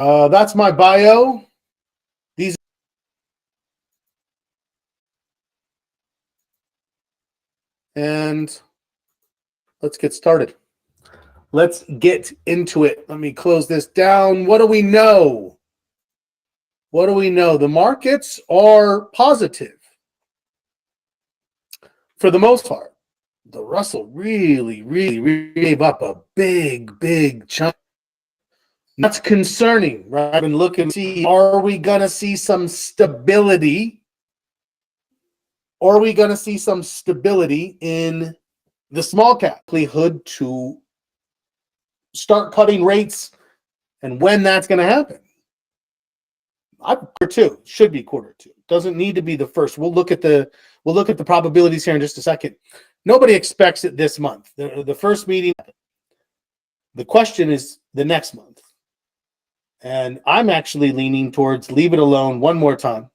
That's my bio. These and let's get started. Let's get into it. Let me close this down. What do we know? What do we know? The markets are positive for the most part. The Russell really gave up a big chunk. That's concerning, right? And look and see, are we going to see some stability? Or are we going to see some stability in the small cap likelihood to start cutting rates, and when that's going to happen? Quarter two should be quarter two. Doesn't need to be the first. We'll look at the probabilities here in just a second. Nobody expects it this month. The first meeting. The question is the next month. And I'm actually leaning towards leave it alone one more time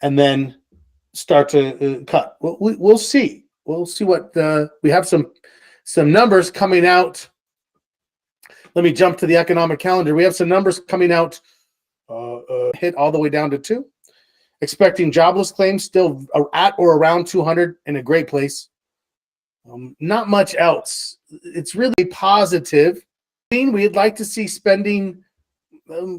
and then start to cut. We'll see. We'll see what we have some numbers coming out. Let me jump to the economic calendar. We have some numbers coming out, hit all the way down to 2. Expecting jobless claims still at or around 200 in a great place. Not much else. It's really positive. We'd like to see spending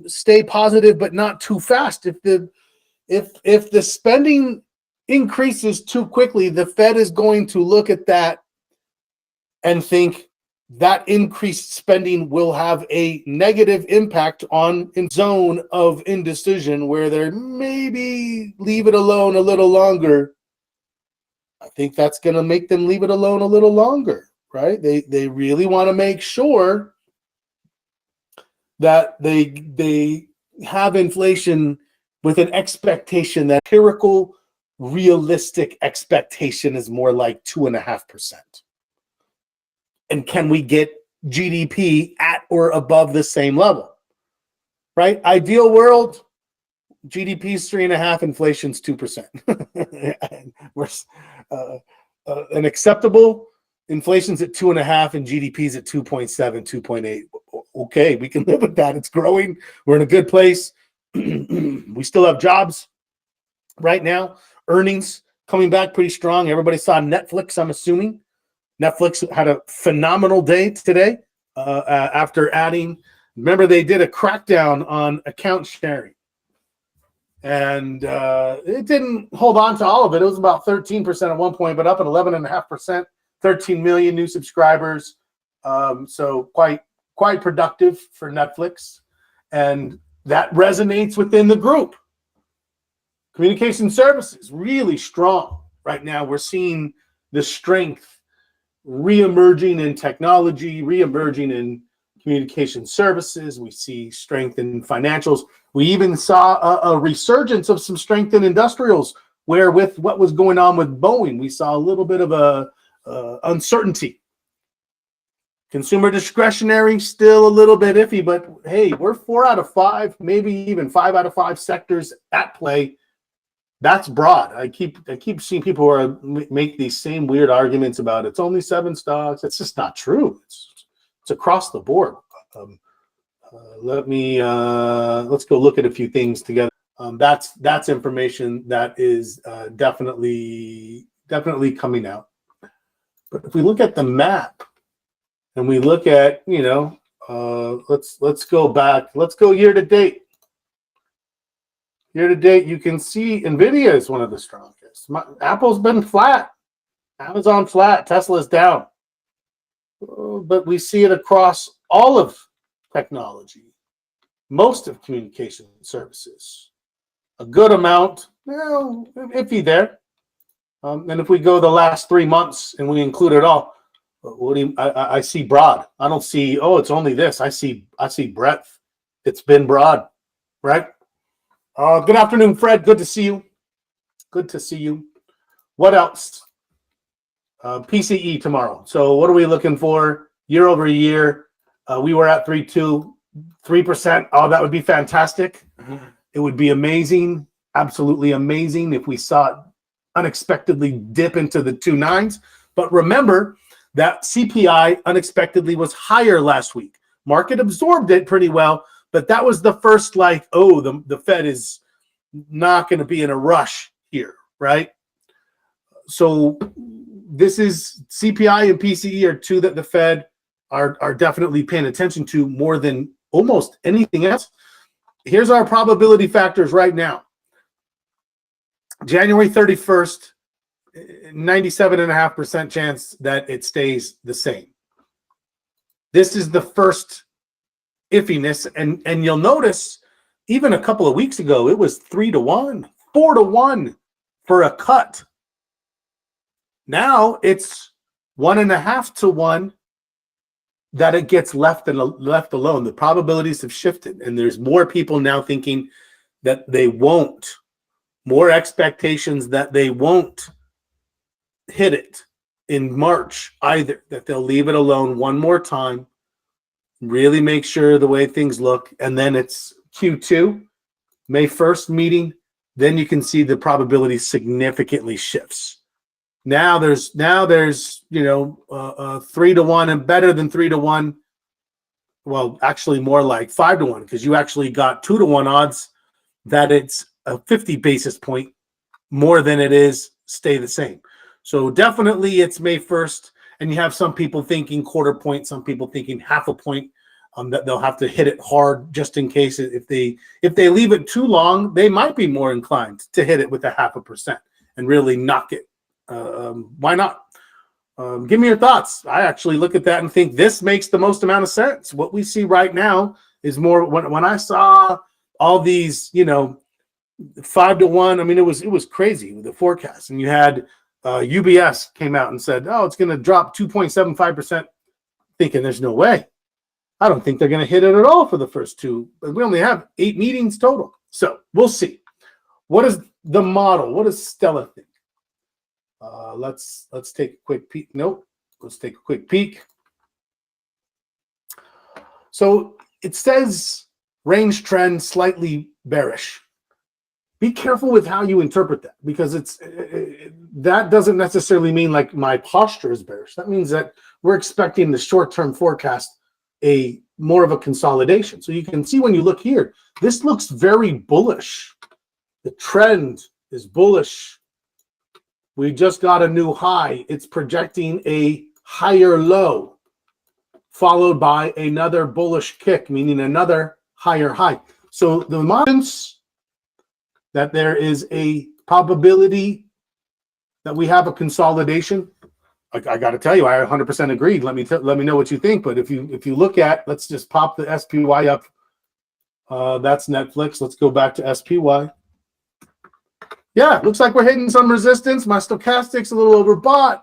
stay positive, but not too fast. If the spending increases too quickly, the Fed is going to look at that and think that increased spending will have a negative impact on a zone of indecision where they're maybe leave it alone a little longer. I think that's going to make them leave it alone a little longer, right? They really want to make sure that they have inflation with an expectation that empirical, realistic expectation is more like 2.5%. And can we get GDP at or above the same level? Right? Ideal world, GDP is 3.5%, inflation's 2%. An acceptable, inflation's at 2.5% and GDP's at 2.7, 2.8. Okay, we can live with that. It's growing. We're in a good place. We still have jobs right now. Earnings coming back pretty strong. Everybody saw Netflix, I'm assuming. Netflix had a phenomenal day today after adding. Remember, they did a crackdown on account sharing. And it didn't hold on to all of it. It was about 13% at one point, but up at 11.5%, 13 million new subscribers. So quite productive for Netflix. And that resonates within the group. Communication services, really strong. Right now, we're seeing the strength re-emerging in technology, re-emerging in communication services. We see strength in financials. We even saw a resurgence of some strength in industrials, where with what was going on with Boeing, we saw a little bit of a uncertainty. Consumer discretionary, still a little bit iffy, but hey, we're 4 out of 5, maybe even 5 out of 5 sectors at play. That's broad. I keep seeing people who are make these same weird arguments about it's only 7 stocks. It's just not true. It's across the board. Let's go look at a few things together. That's information that is definitely coming out. But if we look at the map and we look at, let's go back. Let's go year to date. Year to date, you can see NVIDIA is one of the strongest. Apple's been flat. Amazon flat. Tesla's down. But we see it across all of technology, most of communication services. A good amount, iffy there. And if we go the last 3 months and we include it all, I see broad. I don't see, it's only this. I see breadth. It's been broad, right? Good afternoon, Fred. Good to see you. Good to see you. What else? PCE tomorrow. So what are we looking for? Year over year, we were at 3.2, 3%. Oh, that would be fantastic. It would be amazing, absolutely amazing if we saw it unexpectedly dip into the 2.9s. But remember that CPI unexpectedly was higher last week. Market absorbed it pretty well, But that was the first, like, oh, the Fed is not going to be in a rush here, right? So this is CPI and PCE are two that the Fed are definitely paying attention to more than almost anything else. Here's our probability factors right now. January 31st, 97.5% chance that it stays the same. This is the first iffiness, and you'll notice even a couple of weeks ago it was 3-1, 4-1 for a cut. Now it's 1.5 to 1 that it gets left alone. The probabilities have shifted, and there's more people now thinking that they won't, more expectations that they won't hit it in March either, that they'll leave it alone one more time, really make sure the way things look, and then it's Q2, May 1st meeting, then you can see the probability significantly shifts. Now there's 3-1 and better than 3-1. Well, actually more like 5-1, because you actually got 2-1 odds that it's a 50 basis point more than it is stay the same. So definitely it's May 1st, and you have some people thinking quarter point, some people thinking half a point, that they'll have to hit it hard just in case if they leave it too long, they might be more inclined to hit it with a 0.5% and really knock it. Why not? Give me your thoughts. I actually look at that and think this makes the most amount of sense. What we see right now is more when I saw all these, 5-1. I mean, it was crazy with the forecast. And you had UBS came out and said, oh, it's going to drop 2.75%. Thinking there's no way. I don't think they're going to hit it at all for the first two. But we only have 8 meetings total. So we'll see. What is the model? What does Stella think? Let's take a quick peek. Nope. Let's take a quick peek. So it says range trend slightly bearish. Be careful with how you interpret that, because that doesn't necessarily mean like my posture is bearish. That means that we're expecting the short-term forecast a more of a consolidation. So you can see when you look here, this looks very bullish. The trend is bullish. We just got a new high. It's projecting a higher low, followed by another bullish kick, meaning another higher high. So the models that there is a probability that we have a consolidation. I got to tell you, I 100% agree. Let me know what you think. But if you look at, let's just pop the SPY up. That's Netflix. Let's go back to SPY. Yeah, looks like we're hitting some resistance. My stochastic's a little overbought.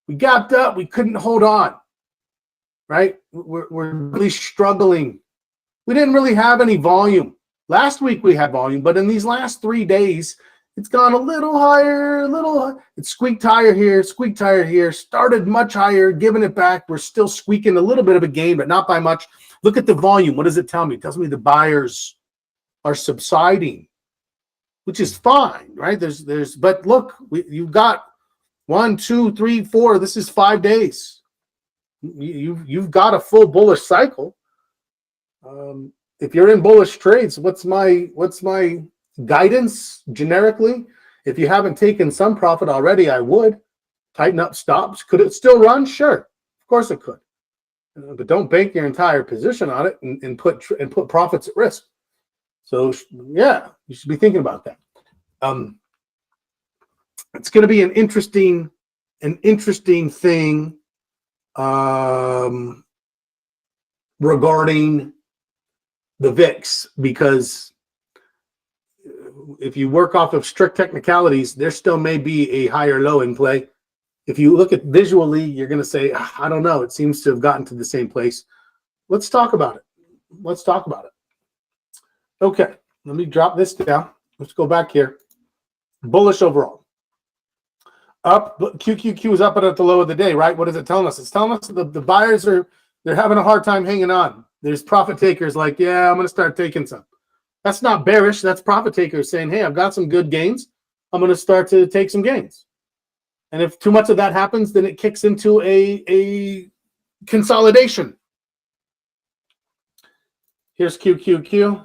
We gapped up. We couldn't hold on. Right? We're really struggling. We didn't really have any volume. Last week we had volume, but in these last 3 days, it's gone a little higher, it squeaked higher here, squeaked higher here, started much higher, giving it back. We're still squeaking a little bit of a gain, but not by much. Look at the volume. What does it tell me? It tells me the buyers are subsiding, which is fine, right? But look, you've got 1, 2, 3, 4. This is 5 days. You've got a full bullish cycle. If you're in bullish trades, what's my guidance generically? If you haven't taken some profit already, I would tighten up stops. Could it still run? Sure, of course it could, but don't bank your entire position on it and put profits at risk. So yeah, you should be thinking about that. It's going to be an interesting thing regarding the VIX, because if you work off of strict technicalities, there still may be a higher low in play. If you look at visually, you're going to say, I don't know, it seems to have gotten to the same place. Let's talk about it. Okay, let me drop this down. Let's go back here. Bullish overall. Up, but QQQ is up at the low of the day, right? What is it telling us? It's telling us that the buyers they're having a hard time hanging on. There's profit takers like, yeah, I'm going to start taking some. That's not bearish. That's profit takers saying, hey, I've got some good gains. I'm going to start to take some gains. And if too much of that happens, then it kicks into a consolidation. Here's QQQ.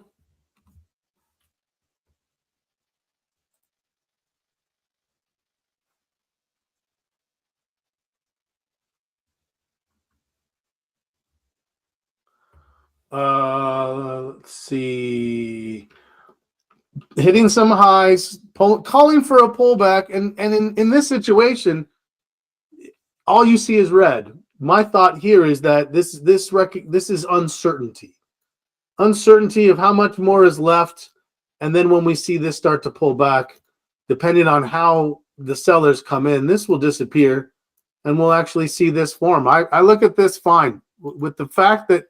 Let's see. Hitting some highs, calling for a pullback, and in this situation, all you see is red. My thought here is that this is uncertainty. Uncertainty of how much more is left, and then when we see this start to pull back, depending on how the sellers come in, this will disappear, and we'll actually see this form. I look at this fine with the fact that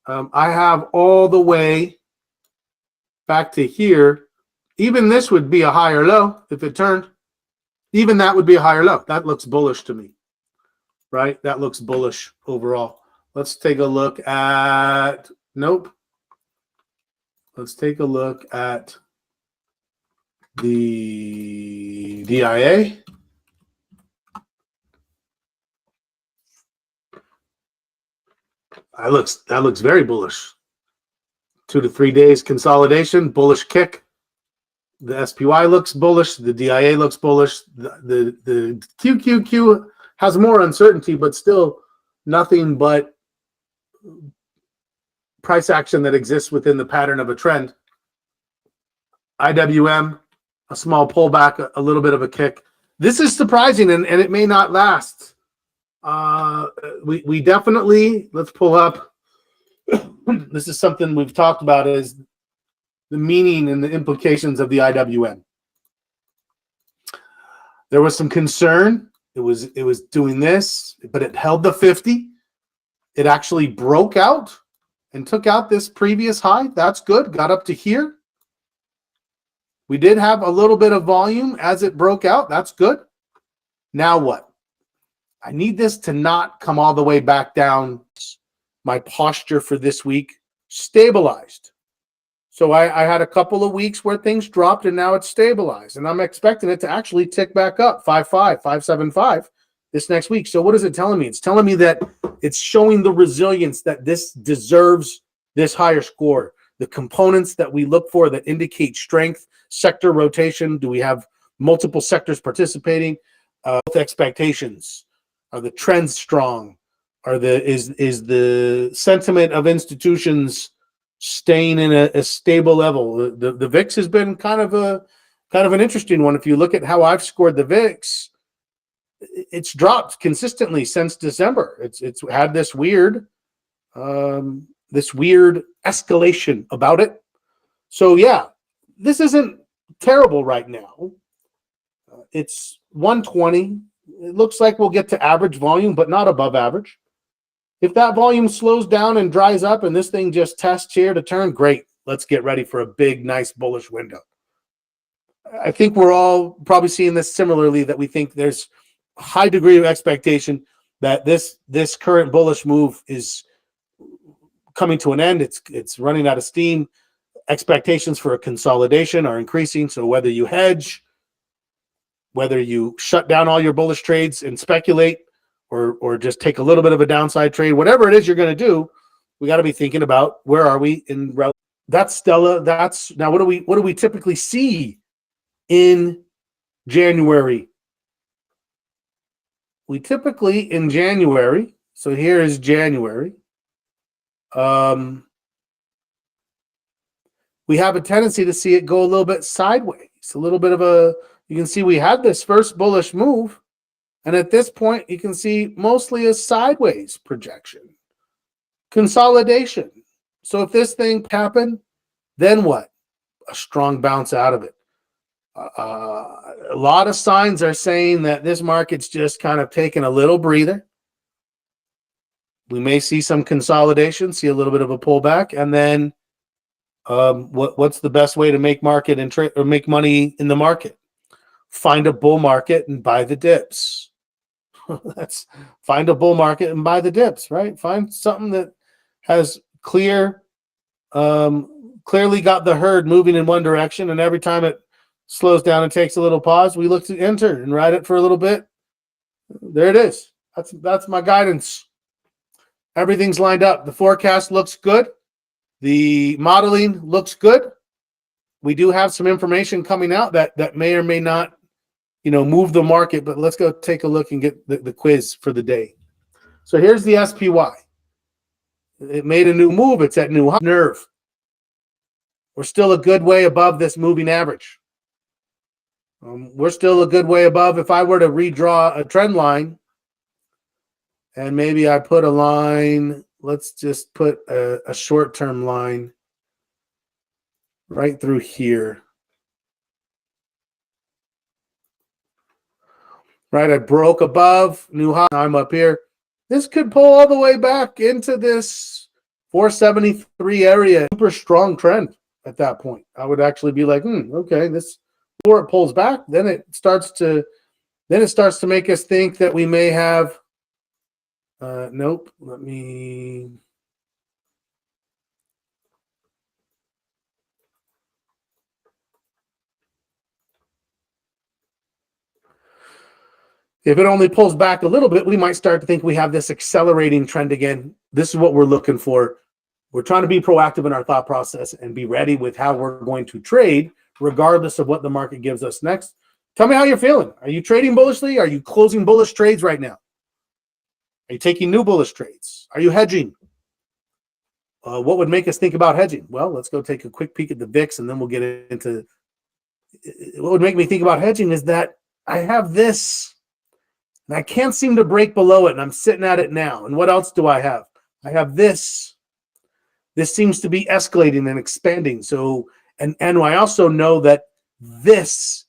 I have all the way back to here. Even this would be a higher low if it turned. Even that would be a higher low. That looks bullish to me, right? That looks bullish overall. Let's take a look at, nope. Let's take a look at the DIA. That looks very bullish. 2 to 3 days consolidation, bullish kick. The SPY looks bullish. The DIA looks bullish. The QQQ has more uncertainty, but still nothing but price action that exists within the pattern of a trend. IWM, a small pullback, a little bit of a kick. This is surprising, and it may not last. We definitely, let's pull up. This is something we've talked about, is the meaning and the implications of the IWM. There was some concern. It was doing this, but it held the 50. It actually broke out and took out this previous high. That's good. Got up to here. We did have a little bit of volume as it broke out. That's good. Now what? I need this to not come all the way back down. My posture for this week stabilized. So I had a couple of weeks where things dropped and now it's stabilized. And I'm expecting it to actually tick back up 5.5, 5.75 this next week. So what is it telling me? It's telling me that it's showing the resilience that this deserves this higher score. The components that we look for that indicate strength, sector rotation. Do we have multiple sectors participating? Both expectations. Are the trends strong? Is the sentiment of institutions staying in a stable level? The VIX has been kind of an interesting one. If you look at how I've scored the VIX, it's dropped consistently since December. It's had this weird escalation about it. So yeah, this isn't terrible right now. It's 120. It looks like we'll get to average volume, but not above average. If that volume slows down and dries up and this thing just tests here to turn, great. Let's get ready for a big, nice bullish window. I think we're all probably seeing this similarly, that we think there's a high degree of expectation that this current bullish move is coming to an end. It's running out of steam. Expectations for a consolidation are increasing. So whether you hedge, whether you shut down all your bullish trades and speculate, or just take a little bit of a downside trade, whatever it is you're going to do, we got to be thinking about where are we in. That's Stella. That's now what do we typically see in January? We typically in January. So here is January. We have a tendency to see it go a little bit sideways. A little bit of you can see we had this first bullish move. And at this point, you can see mostly a sideways projection. Consolidation. So if this thing happened, then what? A strong bounce out of it. A lot of signs are saying that this market's just kind of taking a little breather. We may see some consolidation, see a little bit of a pullback, and then what's the best way to make market and trade or make money in the market? Find a bull market and buy the dips. Let's find a bull market and buy the dips, right? Find something that has clearly got the herd moving in one direction, and every time it slows down and takes a little pause, we look to enter and ride it for a little bit. There it is. That's my guidance. Everything's lined up. The forecast looks good. The modeling looks good. We do have some information coming out that may or may not, move the market, but let's go take a look and get the quiz for the day. So here's the SPY. It made a new move. It's at new high. Nerve. We're still a good way above this moving average. We're still a good way above. If I were to redraw a trend line, and maybe I put a line, let's just put a short-term line right through here. Right, I broke above, new high, I'm up here. This could pull all the way back into this 473 area. Super strong trend at that point. I would actually be like, okay, this, before it pulls back, then it starts to make us think that we may have, nope, let me, if it only pulls back a little bit, we might start to think we have this accelerating trend again. This is what we're looking for. We're trying to be proactive in our thought process and be ready with how we're going to trade, regardless of what the market gives us next. Tell me how you're feeling. Are you trading bullishly? Are you closing bullish trades right now? Are you taking new bullish trades? Are you hedging? What would make us think about hedging? Well, let's go take a quick peek at the VIX, and then we'll get into what would make me think about hedging is that I have this, and I can't seem to break below it, and I'm sitting at it now. And what else do I have? I have this. This seems to be escalating and expanding. So, and I also know that this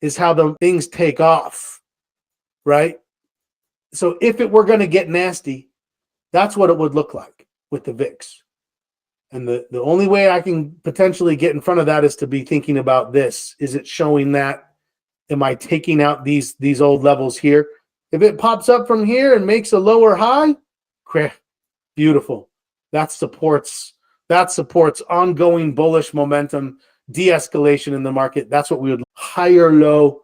is how the things take off, right? So if it were going to get nasty, that's what it would look like with the VIX. And the only way I can potentially get in front of that is to be thinking about this. Is it showing that? Am I taking out these old levels here? If it pops up from here and makes a lower high, beautiful. That supports ongoing bullish momentum, de-escalation in the market. That's what we would higher low.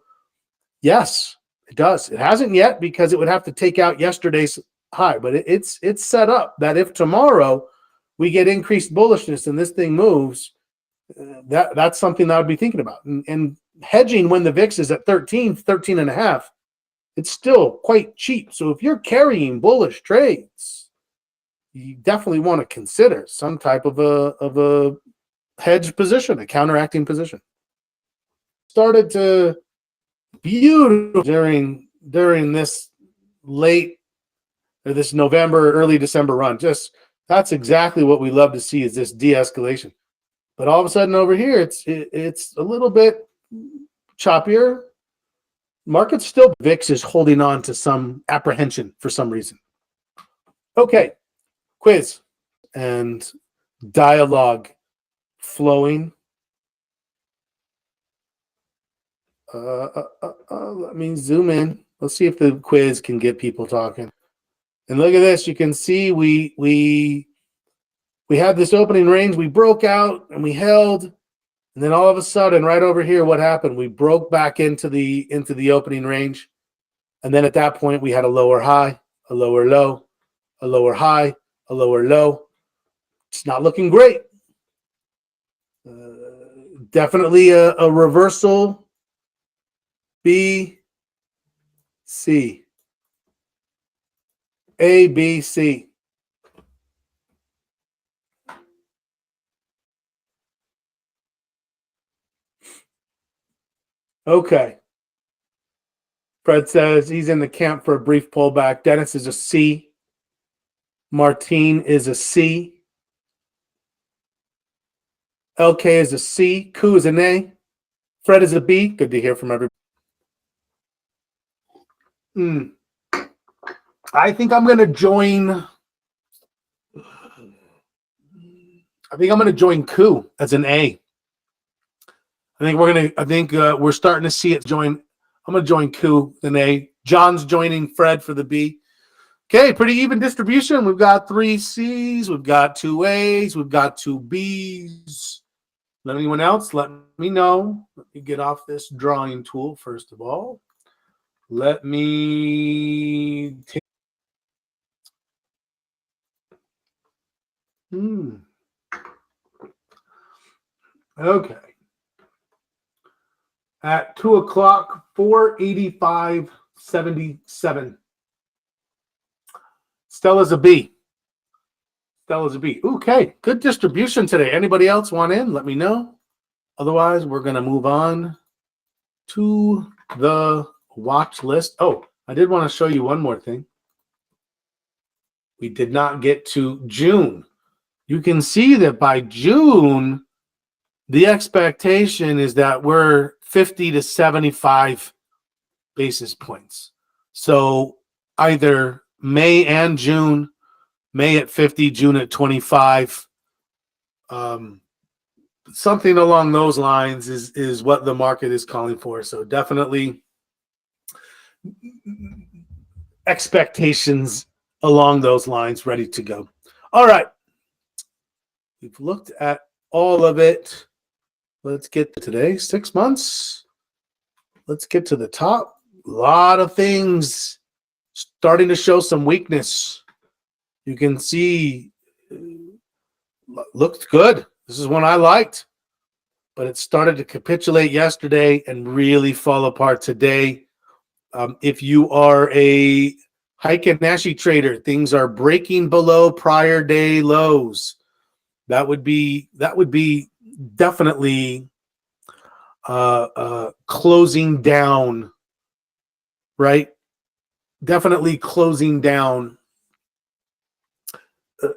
Yes, it does. It hasn't yet because it would have to take out yesterday's high, but it's set up that if tomorrow we get increased bullishness and this thing moves, that's something that I would be thinking about. And hedging when the VIX is at 13 and a half, it's still quite cheap. So if you're carrying bullish trades, you definitely want to consider some type of a hedge position, a counteracting position. Started to beautiful during this late or this November, early December run. Just that's exactly what we love to see is this de-escalation. But all of a sudden over here, it's a little bit choppier. Market's still, VIX is holding on to some apprehension for some reason. Okay, quiz and dialogue flowing. Let me zoom in. Let's see if the quiz can get people talking. And look at this. You can see we had this opening range. We broke out and we held. And then all of a sudden, right over here, what happened? We broke back into the opening range. And then at that point, we had a lower high, a lower low, a lower high, a lower low. It's not looking great. Definitely a reversal. B, C. A, B, C. Okay. Fred says he's in the camp for a brief pullback. Dennis is a C. Martine is a C. LK is a C. Ku is an A. Fred is a B. Good to hear from everybody. I think I'm going to join. I think I'm going to join Ku as an A. I think we're starting to see it join. I'm going to join Ku an A. John's joining Fred for the B. Okay, pretty even distribution. We've got 3 C's, we've got 2 A's, we've got 2 B's. Let anyone else? Let me know. Let me get off this drawing tool first of all. Let me take. Okay. At 2 o'clock, 485.77. Stella's a B. Stella's a B. Okay, good distribution today. Anybody else want in? Let me know. Otherwise, we're going to move on to the watch list. Oh, I did want to show you one more thing. We did not get to June. You can see that by June, the expectation is that we're 50 to 75 basis points. So either May and June, May at 50, June at 25. Something along those lines is what the market is calling for. So definitely expectations along those lines ready to go. All right. We've looked at all of it. Let's get to today, 6 months. Let's get to the top. A lot of things starting to show some weakness. You can see, looked good. This is one I liked, but it started to capitulate yesterday and really fall apart today. If you are a Heiken Nashi trader, things are breaking below prior day lows. That would be definitely closing down, right? Definitely closing down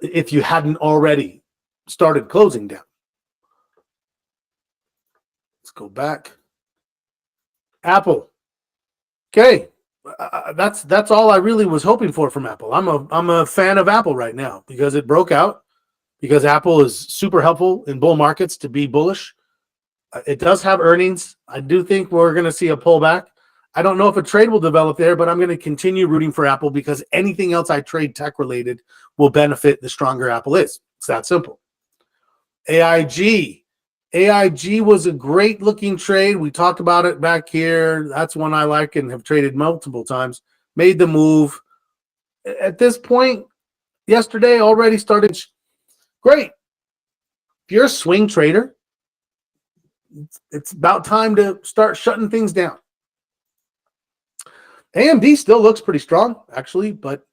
if you hadn't already started closing down. Let's go back. Apple. Okay. That's all I really was hoping for from Apple. I'm a fan of Apple right now because it broke out, because Apple is super helpful in bull markets to be bullish. It does have earnings. I do think we're going to see a pullback. I don't know if a trade will develop there, but I'm going to continue rooting for Apple because anything else I trade tech related will benefit the stronger Apple is. It's that simple. AIG. AIG was a great looking trade. We talked about it back here. That's one I like and have traded multiple times. Made the move. At this point, yesterday already started. Great. If you're a swing trader, it's about time to start shutting things down. AMD still looks pretty strong, actually, but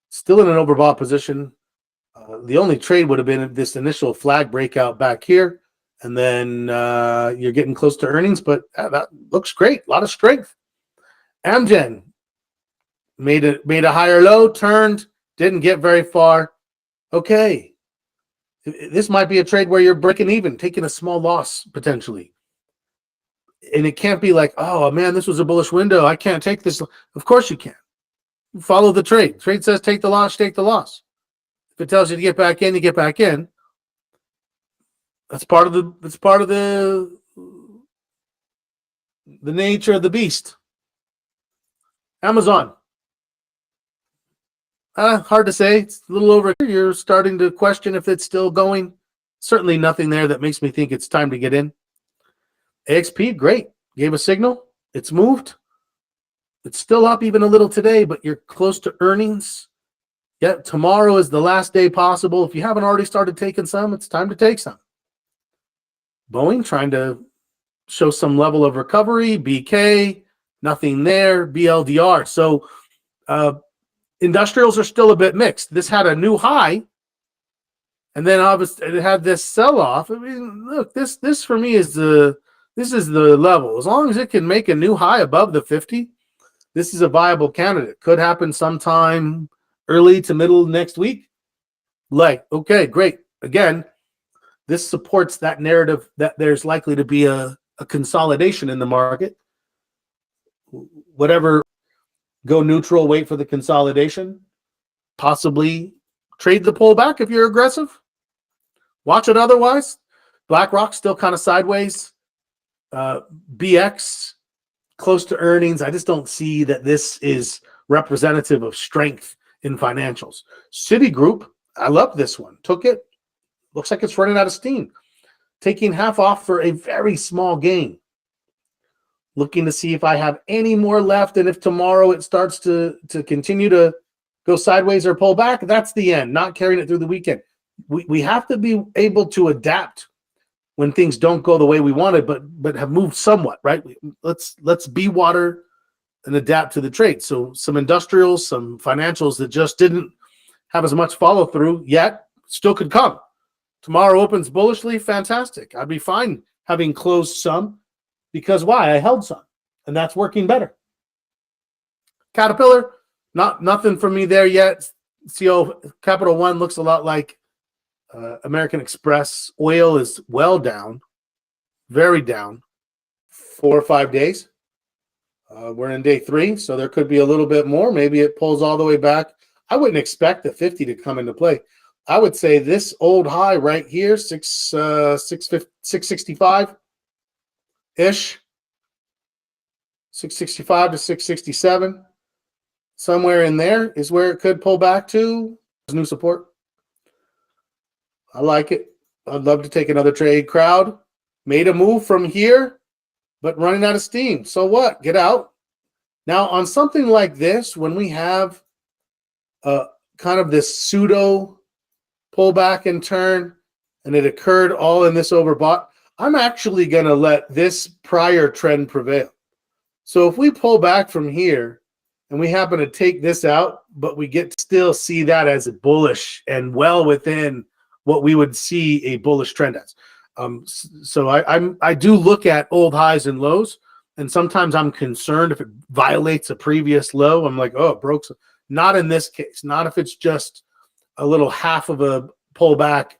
still in an overbought position. The only trade would have been this initial flag breakout back here, and then you're getting close to earnings, but that looks great. A lot of strength. Amgen made a higher low, turned, didn't get very far. Okay. This might be a trade where you're breaking even, taking a small loss potentially. And it can't be like, oh, man, this was a bullish window. I can't take this. Of course you can. Follow the trade. Trade says take the loss, take the loss. If it tells you to get back in, you get back in. That's part of the nature of the beast. Amazon. Hard to say. It's a little over. You're starting to question if it's still going. Certainly nothing there that makes me think it's time to get in. AXP, great. Gave a signal. It's moved. It's still up even a little today, but you're close to earnings. Yeah, tomorrow is the last day possible. If you haven't already started taking some, it's time to take some. Boeing trying to show some level of recovery. BK, nothing there. BLDR. So industrials are still a bit mixed. This had a new high, and then obviously it had this sell-off. I mean, look, this for me is the level. As long as it can make a new high above the 50, this is a viable candidate. Could happen sometime early to middle next week. Like, okay, great. Again, this supports that narrative that there's likely to be a consolidation in the market. Whatever, go neutral, wait for the consolidation. Possibly trade the pullback if you're aggressive. Watch it otherwise. BlackRock still kind of sideways. BX close to earnings. I just don't see that this is representative of strength in financials. Citigroup, I love this one. Took it. Looks like it's running out of steam. Taking half off for a very small gain. Looking to see if I have any more left, and if tomorrow it starts to continue to go sideways or pull back, that's the end. Not carrying it through the weekend. We have to be able to adapt when things don't go the way we wanted, but have moved somewhat, right? Let's be water and adapt to the trade. So some industrials, some financials that just didn't have as much follow through yet still could come. Tomorrow opens bullishly, fantastic. I'd be fine having closed some because why? I held some, and that's working better. Caterpillar, nothing for me there yet. CO Capital One looks a lot like American Express. Oil is well down, very down, 4 or 5 days. We're in day 3, so there could be a little bit more. Maybe it pulls all the way back. I wouldn't expect the 50 to come into play. I would say this old high right here, 665 ish, 665 to 667, somewhere in there is where it could pull back to. New support. I like it. I'd love to take another trade. Crowd made a move from here, but running out of steam. So what? Get out. Now, on something like this, when we have kind of this pseudo pullback and turn, and it occurred all in this overbought, I'm actually going to let this prior trend prevail. So if we pull back from here and we happen to take this out, but we get to still see that as a bullish and well within what we would see a bullish trend as. So I do look at old highs and lows, and sometimes I'm concerned if it violates a previous low. I'm like, oh, it broke. Not in this case. Not if it's just a little half of a pullback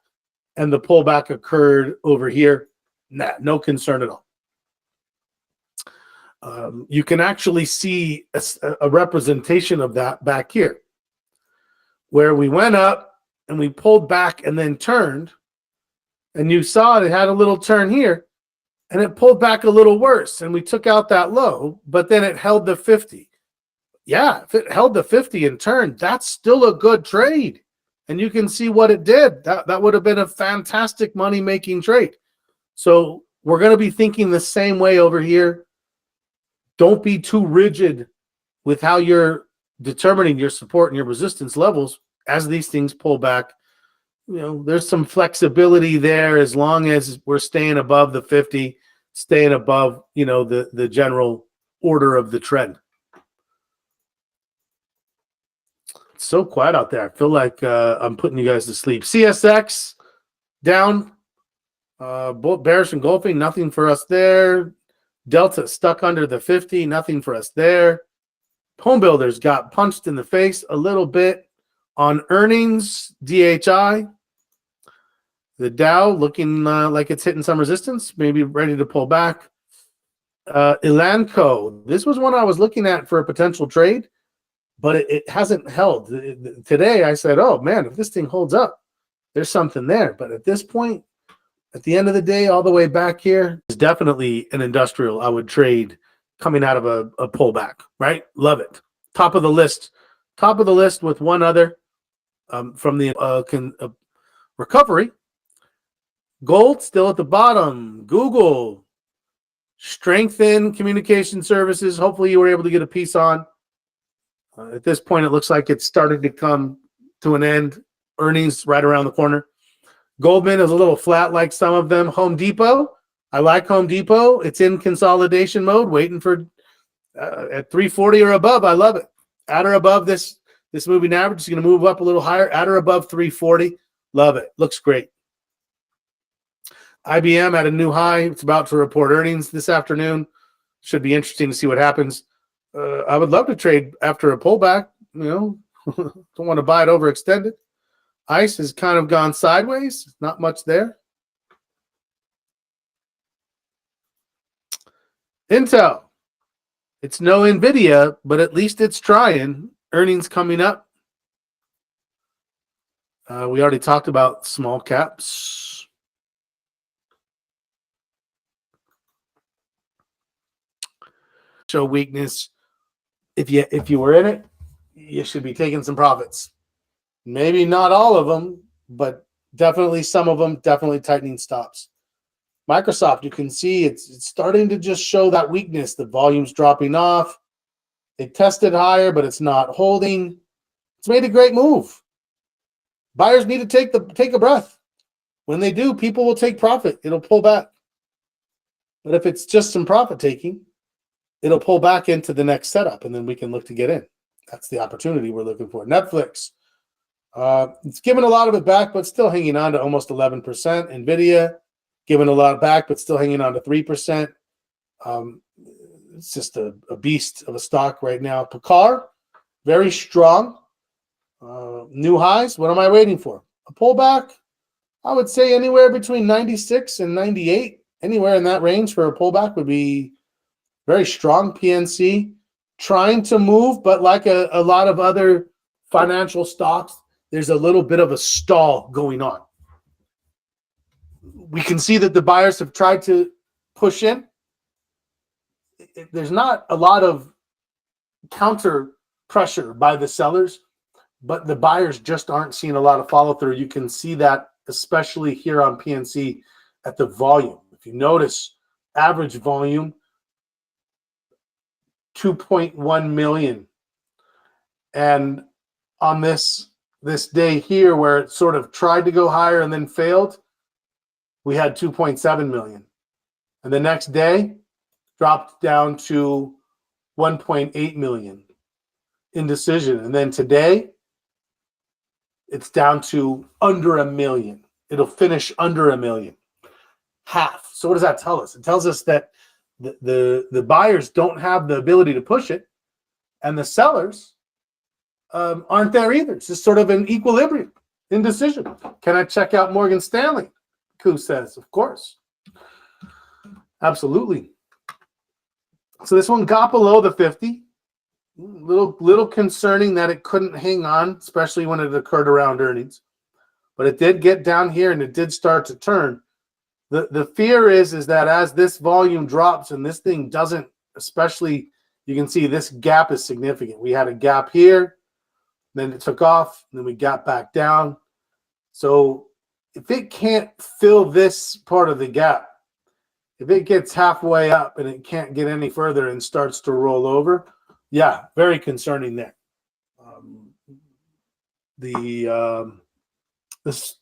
and the pullback occurred over here. Nah, no concern at all. You can actually see a representation of that back here, where we went up and we pulled back and then turned, and you saw it had a little turn here, and it pulled back a little worse, and we took out that low, but then it held the 50. Yeah, if it held the 50 and turned, that's still a good trade. And you can see what it did. That would have been a fantastic money-making trade. So we're going to be thinking the same way over here. Don't be too rigid with how you're determining your support and your resistance levels as these things pull back. You know, there's some flexibility there as long as we're staying above the 50, staying above, you know, the general order of the trend. It's so quiet out there. I feel like I'm putting you guys to sleep. CSX down. Both bearish engulfing, nothing for us there. Delta stuck under the 50, nothing for us there. Home builders got punched in the face a little bit on earnings. DHI. The Dow looking like it's hitting some resistance, maybe ready to pull back. Elanco. This was one I was looking at for a potential trade, but it hasn't held. Today I said, oh man, if this thing holds up, there's something there. But at this point, at the end of the day, all the way back here, is definitely an industrial I would trade coming out of a pullback, right? Love it. Top of the list with one other from the recovery. Gold still at the bottom. Google, strengthen communication services. Hopefully you were able to get a piece on. At this point, it looks like it's starting to come to an end. Earnings right around the corner. Goldman is a little flat like some of them. Home Depot, I like Home Depot. It's in consolidation mode, waiting for at 340 or above. I love it. At or above this moving average is going to move up a little higher. At or above 340. Love it. Looks great. IBM at a new high. It's about to report earnings this afternoon. Should be interesting to see what happens. I would love to trade after a pullback. You know, don't want to buy it overextended. ICE has kind of gone sideways. Not much there. Intel. It's no NVIDIA, but at least it's trying. Earnings coming up. We already talked about small caps. Show weakness. If you were in it, you should be taking some profits. Maybe not all of them, but definitely some of them, definitely tightening stops. Microsoft, you can see it's starting to just show that weakness. The volume's dropping off. It tested higher, but it's not holding. It's made a great move. Buyers need to take a breath. When they do, people will take profit. It'll pull back. But if it's just some profit taking, it'll pull back into the next setup, and then we can look to get in. That's the opportunity we're looking for. Netflix, it's given a lot of it back, but still hanging on to almost 11%. NVIDIA, giving a lot back, but still hanging on to 3%. It's just a beast of a stock right now. Picard, very strong. New highs. What am I waiting for? A pullback? I would say anywhere between 96 and 98. Anywhere in that range for a pullback would be very strong. PNC trying to move, but like a lot of other financial stocks, there's a little bit of a stall going on. We can see that the buyers have tried to push in. There's not a lot of counter pressure by the sellers, but the buyers just aren't seeing a lot of follow through. You can see that especially here on PNC at the volume. If you notice, average volume, 2.1 million. And on this day here where it sort of tried to go higher and then failed, we had 2.7 million. And the next day dropped down to 1.8 million indecision. And then today it's down to under a million. It'll finish under a million. Half. So what does that tell us? It tells us that the buyers don't have the ability to push it, and the sellers aren't there either. It's just sort of an equilibrium, indecision. Can I check out Morgan Stanley? Koo says, of course. Absolutely. So this one got below the 50. Little concerning that it couldn't hang on, especially when it occurred around earnings. But it did get down here and it did start to turn. The fear is that as this volume drops and this thing doesn't, especially you can see this gap is significant. We had a gap here, then it took off, and then we got back down. So if it can't fill this part of the gap, if it gets halfway up and it can't get any further and starts to roll over, yeah, very concerning there. The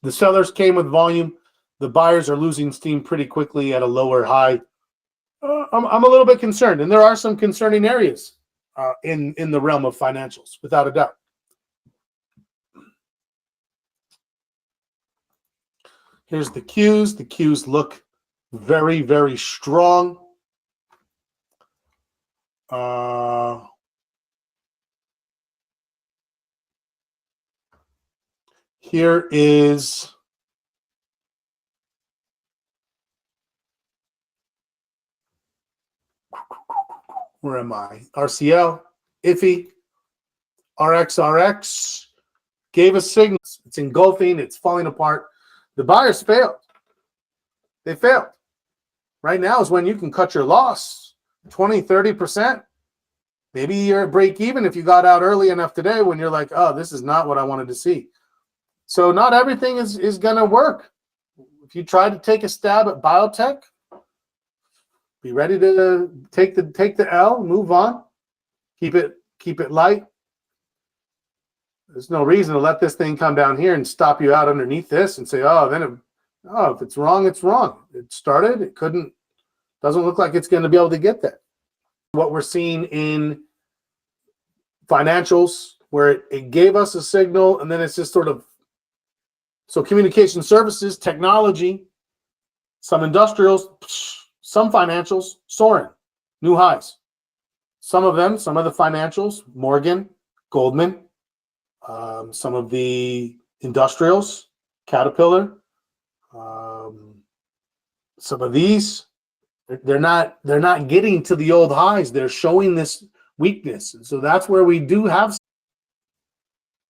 sellers came with volume. The buyers are losing steam pretty quickly at a lower high. I'm a little bit concerned, and there are some concerning areas in the realm of financials, without a doubt. Here's the Qs. The Qs look very, very strong. Here is where am I? RCL, iffy, RXRX gave us signals. It's engulfing, it's falling apart. The buyers failed. They failed. Right now is when you can cut your loss 20, 30%. Maybe you're at break even if you got out early enough today when you're like, oh, this is not what I wanted to see. So not everything is going to work. If you try to take a stab at biotech, be ready to take the L, move on, keep it light. There's no reason to let this thing come down here and stop you out underneath this and say, if it's wrong, it's wrong. It started, it couldn't, doesn't look like it's going to be able to get there. What we're seeing in financials, where it gave us a signal and then it's just sort of, so communication services, technology, some industrials, some financials soaring, new highs. Some of the financials, Morgan, Goldman, some of the industrials, Caterpillar, some of these, they're not getting to the old highs. They're showing this weakness. And so that's where we do have.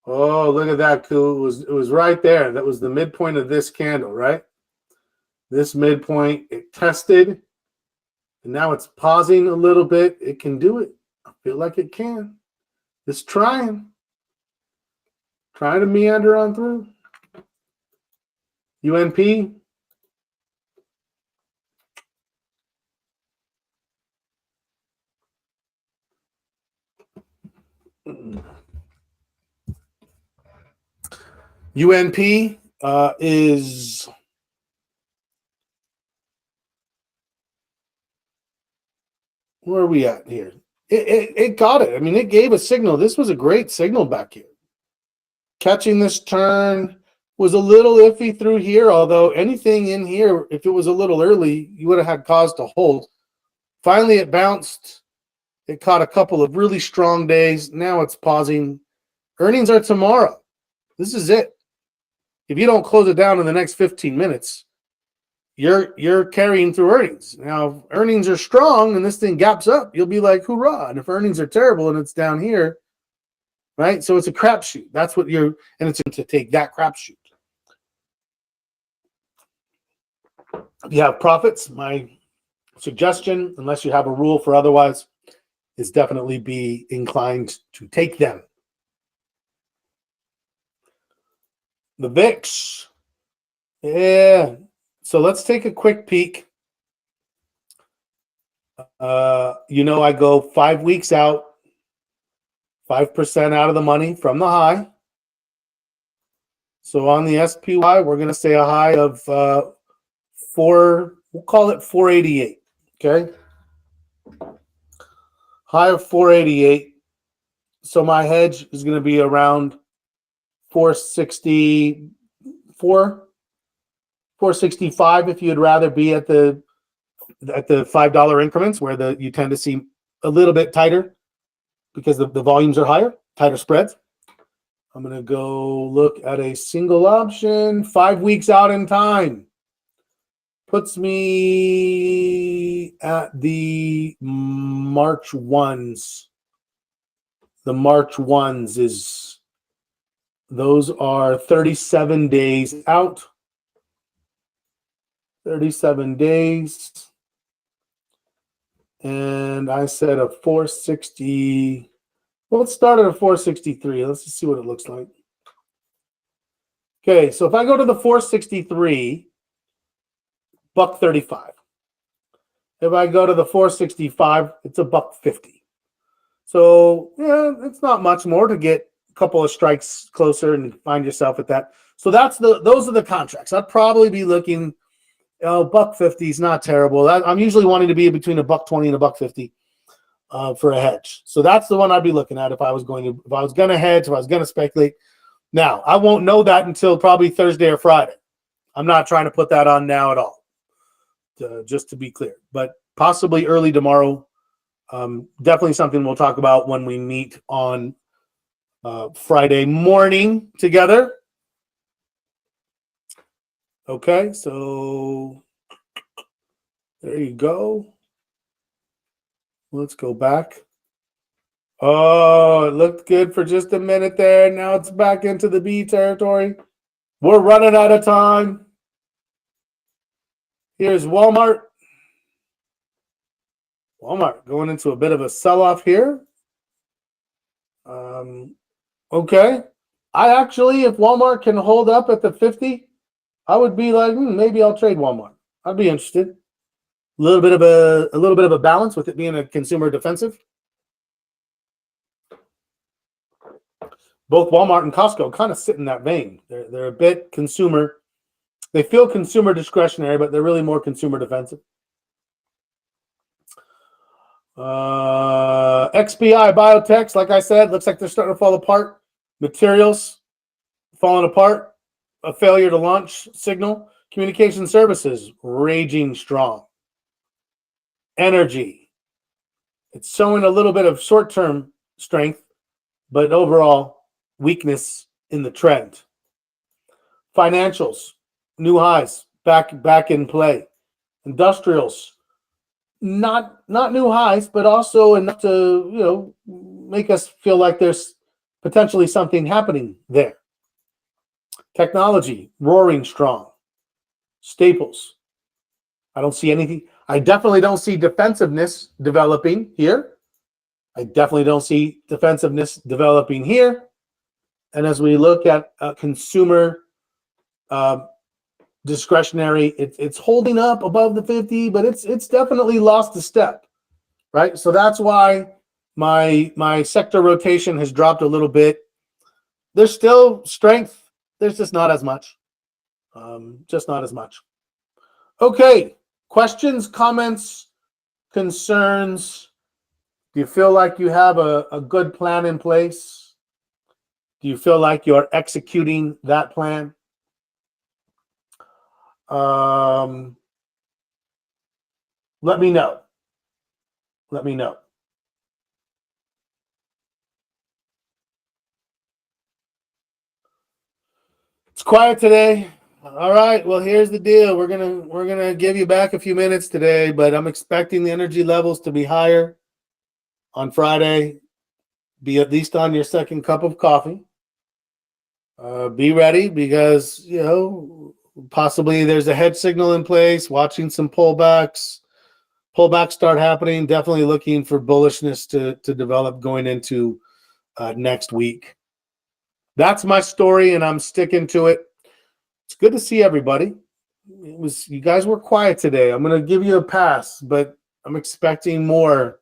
Oh, look at that, cool. It was right there. That was the midpoint of this candle, right? This midpoint, it tested. And now it's pausing a little bit. It can do it. I feel like it can. It's trying. Trying to meander on through. UNP. UNP is Where are we at here? It got it. I mean, it gave a signal. This was a great signal back here. Catching this turn was a little iffy through here, although anything in here, if it was a little early, you would have had cause to hold. Finally, it bounced. It caught a couple of really strong days. Now it's pausing. Earnings are tomorrow. This is it. If you don't close it down in the next 15 minutes, you're carrying through earnings. Now, if earnings are strong and this thing gaps up, you'll be like, hoorah. And if earnings are terrible and it's down here, right? So it's a crapshoot. That's what and it's to take that crapshoot. If you have profits, my suggestion, unless you have a rule for otherwise, is definitely be inclined to take them. The VIX. Yeah. So let's take a quick peek. I go 5 weeks out, 5% out of the money from the high. So on the SPY, we're going to say a high of we'll call it 488. Okay. High of 488. So my hedge is going to be around 464. 465 if you'd rather be at the $5 increments where you tend to see a little bit tighter because the volumes are higher, tighter spreads. I'm going to go look at a single option 5 weeks out in time. Puts me at the March 1s. The March 1s those are 37 days out. 37 days. And I said a 460. Well, let's start at a 463. Let's just see what it looks like. Okay, so if I go to the 463, $1.35. If I go to the 465, it's $1.50. So yeah, it's not much more to get a couple of strikes closer and find yourself at that. So those are the contracts. I'd probably be looking. $1.50 is not terrible. I'm usually wanting to be between $1.20 and $1.50 for a hedge. So that's the one I'd be looking at if I was going to hedge, if I was going to speculate. Now, I won't know that until probably Thursday or Friday. I'm not trying to put that on now at all, just to be clear. But possibly early tomorrow. Definitely something we'll talk about when we meet on Friday morning together. Okay, so there you go. Let's go back. Oh, it looked good for just a minute there. Now it's back into the B territory. We're running out of time. Here's Walmart. Walmart going into a bit of a sell-off here. Okay. I actually, if Walmart can hold up at the 50, I would be like, maybe I'll trade Walmart. I'd be interested. A little bit of a balance with it being a consumer defensive. Both Walmart and Costco kind of sit in that vein. They're a bit consumer. They feel consumer discretionary, but they're really more consumer defensive. XBI Biotechs, like I said, looks like they're starting to fall apart. Materials falling apart. A failure to launch signal. Communication services raging strong. Energy. It's showing a little bit of short-term strength, but overall weakness in the trend. Financials, new highs, back in play. Industrials, not new highs, but also enough to make us feel like there's potentially something happening there. Technology, roaring strong. Staples, I don't see anything. I definitely don't see defensiveness developing here. And as we look at consumer discretionary, it's holding up above the 50, but it's definitely lost a step, right? So that's why my sector rotation has dropped a little bit. There's still strength. There's just not as much. Okay. Questions, comments, concerns. Do you feel like you have a good plan in place? Do you feel like you're executing that plan? Let me know. Let me know. It's quiet today. All right. Well, here's the deal. We're gonna give you back a few minutes today, but I'm expecting the energy levels to be higher on Friday. Be at least on your second cup of coffee. Be ready because possibly there's a head signal in place. Watching some pullbacks start happening. Definitely looking for bullishness to develop going into next week. That's my story, and I'm sticking to it. It's good to see everybody. You guys were quiet today. I'm going to give you a pass, but I'm expecting more.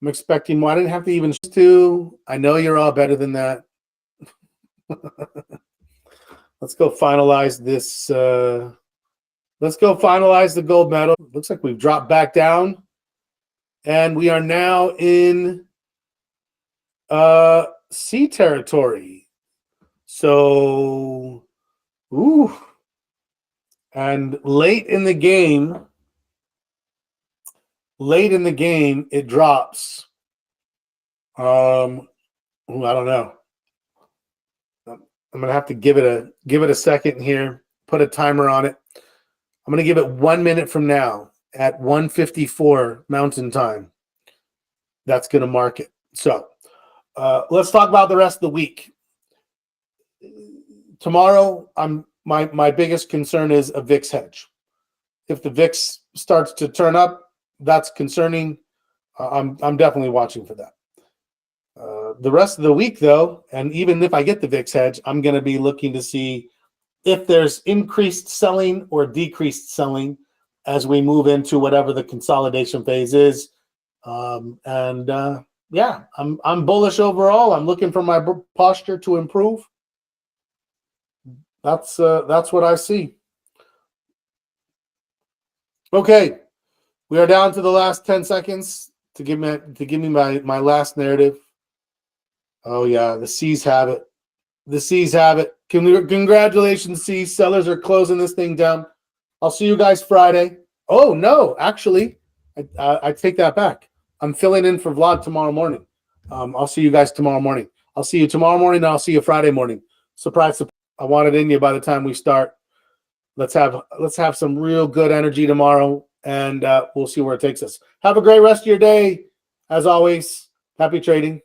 I didn't have to even to. I know you're all better than that. Let's go finalize this. Let's go finalize the gold medal. Looks like we've dropped back down, and we are now in C territory. So, and late in the game, it drops. I don't know. I'm gonna have to give it a second here. Put a timer on it. I'm gonna give it 1 minute from now at 1:54 Mountain Time. That's gonna mark it. So let's talk about the rest of the week. Tomorrow, my biggest concern is a VIX hedge. If the VIX starts to turn up, that's concerning. I'm definitely watching for that. The rest of the week, though, and even if I get the VIX hedge, I'm going to be looking to see if there's increased selling or decreased selling as we move into whatever the consolidation phase is. I'm bullish overall. I'm looking for my posture to improve. That's what I see. Okay, we are down to the last 10 seconds to give me my last narrative. Oh yeah, the C's have it. The C's have it. Congratulations, C's. Sellers are closing this thing down. I'll see you guys Friday. Oh no, actually, I take that back. I'm filling in for Vlad tomorrow morning. I'll see you guys tomorrow morning. I'll see you tomorrow morning, and I'll see you Friday morning. Surprise, surprise. I want it in you by the time we start. Let's have some real good energy tomorrow, and we'll see where it takes us. Have a great rest of your day. As always, happy trading.